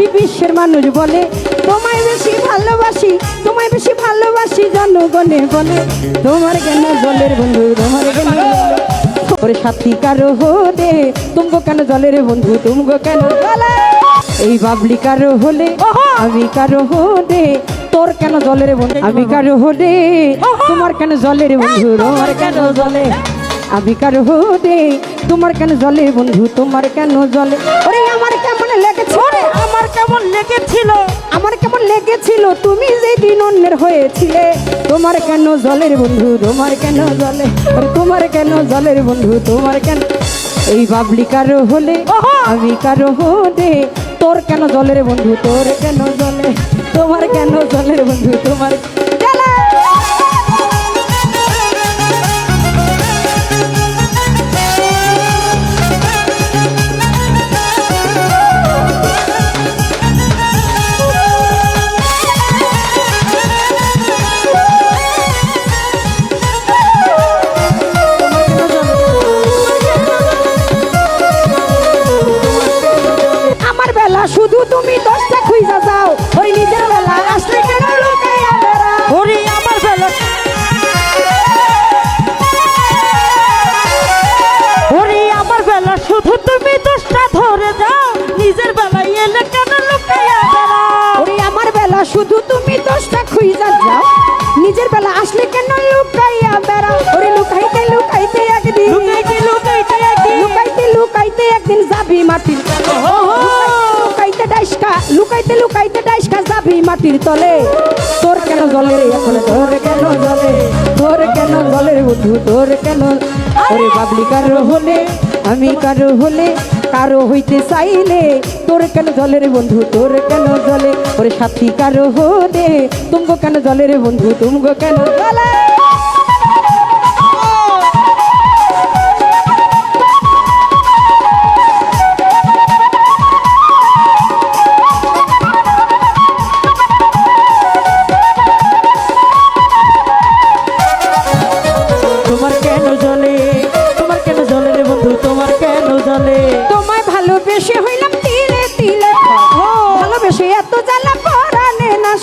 ভালোবাসি বিশ্বের মানুষ বলে তোমায় বেশি ভালোবাসি, তোমায় বেশি ভালোবাসি জনগণে বলে তোমার কেন জলের বন্ধু, তোমার কেন ওরে সাথী কারো হলে তুমগো কেন জলের বন্ধু, তুমগো কেন জলে এই বাবলি কারো হলে আমি কারো হলে তোর কেন জলের বন্ধু, আমি কারো হলে তোমার কেন জলের বন্ধু, তোমার কেন জলে আমি কারো হলে তোমার কেন জলে বন্ধু, তোমার কেন জলে ওরে আমার কেমন লেগেছে, আমার কেমন লেগেছিল, আমার কেমন লেগেছিল তুমি যেদিন অন্যের হয়েছিলে তোমার কেন জলের বন্ধু, তোমার কেন জলে ওরে তোমার কেন জলের বন্ধু, তোমার কেন এই বাবলি কারো হলে আমি কারো হলে তোর কেন জলের বন্ধু, তোর কেন জলে তোমার কেন জলের বন্ধু, তোমার শুধু তুমি দশটা খুঁজা যাও ওই নিজের বেলা আসলে কেন লুকাইয়া বেড়াও ওরে আমার বেলা, ওরে আমার বেলা শুধু তুমি দোষটা ধরে যাও নিজের বেলায় এলে কেন লুকাইয়া বেড়াও, ওরে আমার বেলা শুধু তুমি দশটা খুঁজা যাও নিজের বেলা আসলে কেন লুকাইয়া বেড়াও ওরে লুকাইতে লুকাইতে একদিন লুকাইতে লুকাইতে একদিন লুকাইতে লুকাইতে একদিন যাবি মাটির লুকাইতে ডাইসকা লুকাইতে লুকাইতে ডাইসকা যাবি মাটির তলে তোর কেন জলে এখন তোর কেন জলে, তোর কেন জলের বন্ধু, তোর কেন ওরে বাবলি কারো হলে আমি কারো হলে কারো হইতে চাইলে তোর কেন জলের বন্ধু, তোর কেন জলে ওরে সাথী কারো হলে তুমগো কেন জলের বন্ধু, তুমগো কেন জলে তোমায় ভালোবেসে হইলাম তিলে তিলে ভালোবেসে এত জ্বালা পরানে না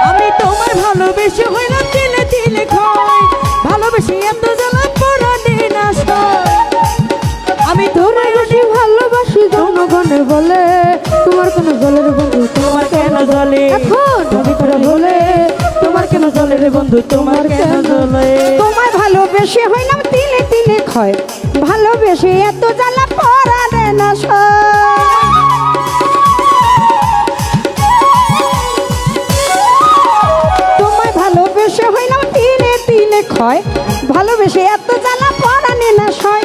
আমি তোমার ভালোবেসে হইলাম তিলে তিলে খাই ভালোবেসে এত জ্বালা পরানে না আমি তোমায় বেশি ভালোবাসি জনগণে বলে তোমার কেন জলের বন্ধু, তোমার কেন জলে তুমি করে বলে তোমার কেন জলের বন্ধু, তোমার কেন জলে তোমায় ভালোবেসে হইলাম তিলে তিলে ক্ষয় ভালোবেসে এত জ্বালা পরানে না তোমায় ভালোবেসে হইলাম তিলে তিলে ক্ষয় ভালোবেসে এত জ্বালা পরানে না সয়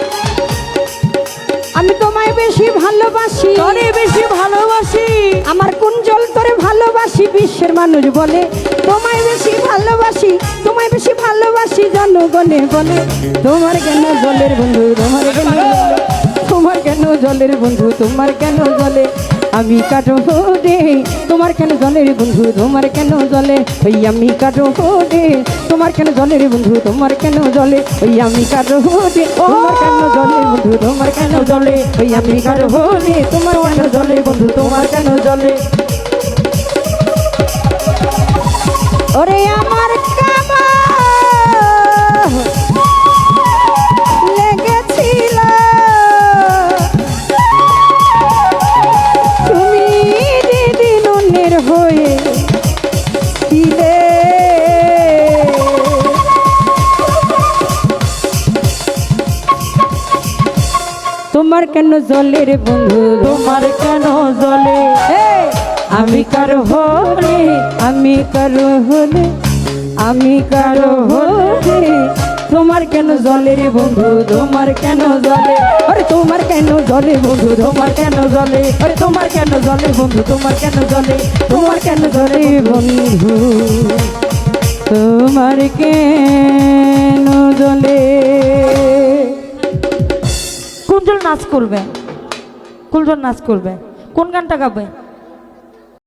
আমি তোমায় বেশি ভালোবাসি, তোরে বেশি ভালোবাসি আমার কোন জল তোরে ভালোবাসি বিশ্বের মানুষ বলে তোমায় বেশি ভালোবাসি, তোমায় বেশি ভালোবাসি জনগণে বলে তোমার কেন জলের বন্ধু, তোমার কেন তোমার কেন জলের বন্ধু, তোমার কেন জলে আমি কাটো রে তোমার কেন জলের বন্ধু, তোমার কেন জলে ওই আমি কাটো রে তোমার কেন জলের বন্ধু, তোমার কেন জলে ওই আমি কাটো রে তোমার কেন জলের বন্ধু, তোমার কেন জলে ওই আমি কাটো রে তোমার কেন জলের বন্ধু, তোমার কেন জলে ওরে আমার কামা লেগেছিল তুমি যেদিন অন্যের হয়ে ছিলে তোমার কেন জলের বন্ধু, তোমার কেন জলে আমি কারো হলে আমি কারো হলে আমি কারো হলে তোমার কেন জলের বন্ধু, তোমার কেন জলে আরে তোমার কেন জলে বন্ধু, তোমার কেন জলে আরে তোমার কেন জলে বন্ধু, তোমার কেন জলে তোমার কেন জলে বন্ধু, তোমার কেন জলে কোন জল নাচ করবে, কোন জল নাচ করবে, কোন গানটা গাবে?